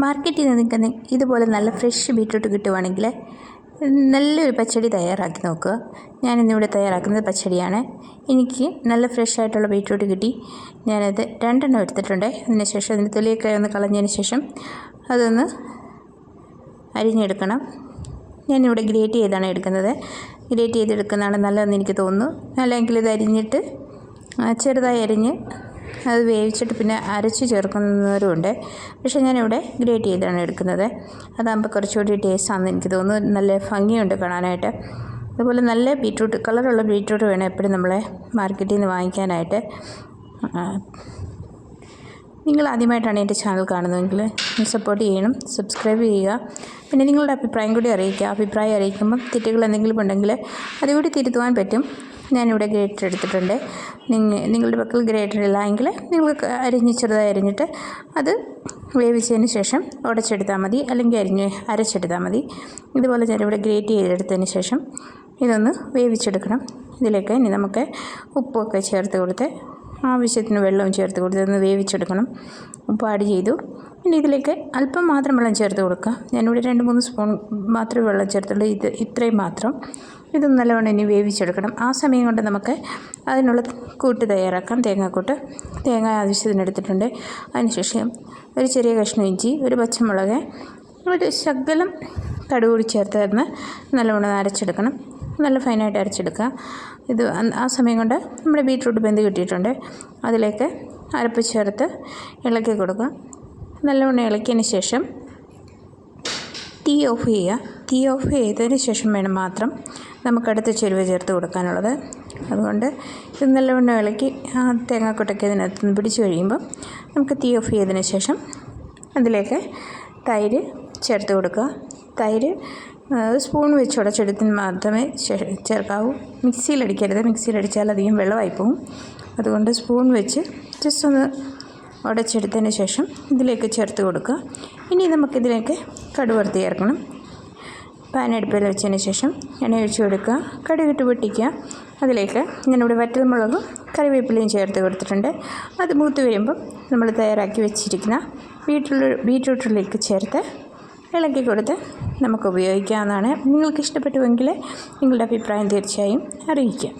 മാർക്കറ്റിൽ നിന്ന് നിങ്ങൾക്ക് ഇതുപോലെ നല്ല ഫ്രഷ് ബീറ്റ്റൂട്ട് കിട്ടുവാണെങ്കിൽ നല്ലൊരു പച്ചടി തയ്യാറാക്കി നോക്കുക. ഞാനിന്നിവിടെ തയ്യാറാക്കുന്നത് പച്ചടിയാണ്. എനിക്ക് നല്ല ഫ്രഷ് ആയിട്ടുള്ള ബീറ്റ്റൂട്ട് കിട്ടി. ഞാനത് 2 എണ്ണം എടുത്തിട്ടുണ്ട്. അതിനുശേഷം അതിൻ്റെ തൊലിയൊക്കെ ഒന്ന് കളഞ്ഞതിന് ശേഷം അതൊന്ന് അരിഞ്ഞെടുക്കണം. ഞാനിവിടെ ഗ്രേറ്റ് ചെയ്താണ് എടുക്കുന്നത്. ഗ്രേറ്റ് ചെയ്തെടുക്കുന്നതാണ് നല്ലതെന്ന് എനിക്ക് തോന്നുന്നു. അല്ലെങ്കിൽ ഇത് അരിഞ്ഞിട്ട് ചെറുതായി അരിഞ്ഞ് അത് വേവിച്ചിട്ട് പിന്നെ അരച്ച് ചേർക്കുന്നവരുമുണ്ട്. പക്ഷേ ഞാനിവിടെ ഗ്രേറ്റ് ചെയ്താണ് എടുക്കുന്നത്. അതാകുമ്പോൾ കുറച്ചുകൂടി ടേസ്റ്റാണെന്ന് എനിക്ക് തോന്നുന്നു. നല്ല ഭംഗിയുണ്ട് കാണാനായിട്ട്. അതുപോലെ നല്ല ബീറ്റ്റൂട്ട്, കളറുള്ള ബീറ്റ്റൂട്ട് വേണം എപ്പോഴും നമ്മളെ മാർക്കറ്റിൽ നിന്ന് വാങ്ങിക്കാനായിട്ട്. നിങ്ങൾ ആദ്യമായിട്ടാണ് എൻ്റെ ചാനൽ കാണുന്നതെങ്കിൽ സപ്പോർട്ട് ചെയ്യണം, സബ്സ്ക്രൈബ് ചെയ്യുക. പിന്നെ നിങ്ങളുടെ അഭിപ്രായം കൂടി അറിയിക്കുക. അഭിപ്രായം അറിയിക്കുമ്പം തെറ്റുകൾ എന്തെങ്കിലും ഉണ്ടെങ്കിൽ അതുകൂടി തിരുത്തുവാൻ പറ്റും. ഞാനിവിടെ ഗ്രേറ്റർ എടുത്തിട്ടുണ്ട്. നിങ്ങളുടെ പക്കൽ ഗ്രേറ്റർ ഇല്ല എങ്കിൽ നിങ്ങൾക്ക് ചെറുതായി അരിഞ്ഞിട്ട് അത് വേവിച്ചതിന് ശേഷം ഉടച്ചെടുത്താൽ മതി, അല്ലെങ്കിൽ അരച്ചെടുത്താൽ മതി. ഇതുപോലെ ഞാനിവിടെ ഗ്രേറ്റ് ചെയ്തെടുത്തതിന് ശേഷം ഇതൊന്ന് വേവിച്ചെടുക്കണം. ഇതിലേക്ക് ഇനി നമുക്ക് ഉപ്പൊക്കെ ചേർത്ത് കൊടുത്ത് ആവശ്യത്തിന് വെള്ളവും ചേർത്ത് കൊടുത്ത് ഒന്ന് വേവിച്ചെടുക്കണം. ഉപ്പ് ആഡ് ചെയ്തു. പിന്നെ ഇതിലേക്ക് അല്പം മാത്രം വെള്ളം ചേർത്ത് കൊടുക്കുക. ഞാനിവിടെ 2-3 സ്പൂൺ മാത്രമേ വെള്ളം ചേർത്തുള്ളൂ. ഇത്രയും മാത്രം. ഇത് നല്ലവണ്ണം ഇനി വേവിച്ചെടുക്കണം. ആ സമയം കൊണ്ട് നമുക്ക് അതിനുള്ള കൂട്ട് തയ്യാറാക്കാം. തേങ്ങാക്കൂട്ട്. തേങ്ങ ആവശ്യത്തിന് എടുത്തിട്ടുണ്ട്. അതിനുശേഷം ഒരു ചെറിയ കഷ്ണം ഇഞ്ചി, ഒരു പച്ചമുളക്, ഒരു ശകലം കടുക് കൂടി ചേർത്ത് നല്ലവണ്ണം അരച്ചെടുക്കണം. നല്ല ഫൈനായിട്ട് അരച്ചെടുക്കുക. ഇത് ആ സമയം കൊണ്ട് നമ്മുടെ ബീറ്റ്റൂട്ട് വെന്ത് കിട്ടിയിട്ടുണ്ട്. അതിലേക്ക് അരപ്പ് ചേർത്ത് ഇളക്കി കൊടുക്കുക. നല്ലവണ്ണം ഇളക്കിയതിന് ശേഷം തീ ഓഫ് ചെയ്യുക. തീ ഓഫ് ചെയ്തതിന് ശേഷം വേണം മാത്രം നമുക്കടുത്ത് ചേരുവ ചേർത്ത് കൊടുക്കാനുള്ളത്. അതുകൊണ്ട് ഇത് നല്ലവണ്ണം ഇളക്കി ആ തേങ്ങാക്കൊട്ടൊക്കെ ഇതിനകത്ത് നിന്ന് പിടിച്ച് കഴിയുമ്പോൾ നമുക്ക് തീ ഓഫ് ചെയ്തതിന് ശേഷം അതിലേക്ക് തൈര് ചേർത്ത് കൊടുക്കുക. തൈര് സ്പൂൺ വെച്ച് ഉടച്ചെടുത്തിന് മാത്രമേ ചേർക്കാവൂ. മിക്സിയിലടിക്കരുത്. മിക്സിയിലടിച്ചാൽ അധികം വെള്ളമായി പോകും. അതുകൊണ്ട് സ്പൂൺ വെച്ച് ജസ്റ്റ് ഒന്ന് ഉടച്ചെടുത്തതിന് ശേഷം ഇതിലേക്ക് ചേർത്ത് കൊടുക്കുക. ഇനി നമുക്കിതിലേക്ക് കടുക് വറുത്ത് ചേർക്കണം. പാൻ അടുപ്പിൽ വെച്ചതിന് ശേഷം എണ്ണ ഒഴിച്ച് കൊടുക്കുക. കടുകിട്ട് പൊട്ടിക്കുക. അതിലേക്ക് ഞാനിവിടെ വറ്റൽമുളകും കറിവേപ്പിലയും ചേർത്ത് കൊടുത്തിട്ടുണ്ട്. അത് മൂത്ത് വരുമ്പം നമ്മൾ തയ്യാറാക്കി വെച്ചിരിക്കുന്ന ബീറ്റ്റൂട്ടിലേക്ക് ചേർത്ത് ഇളക്കി കൊടുത്ത് നമുക്ക് ഉപയോഗിക്കാവുന്നതാണ്. നിങ്ങൾക്ക് ഇഷ്ടപ്പെട്ടുവെങ്കിൽ നിങ്ങളുടെ അഭിപ്രായം തീർച്ചയായും അറിയിക്കുക.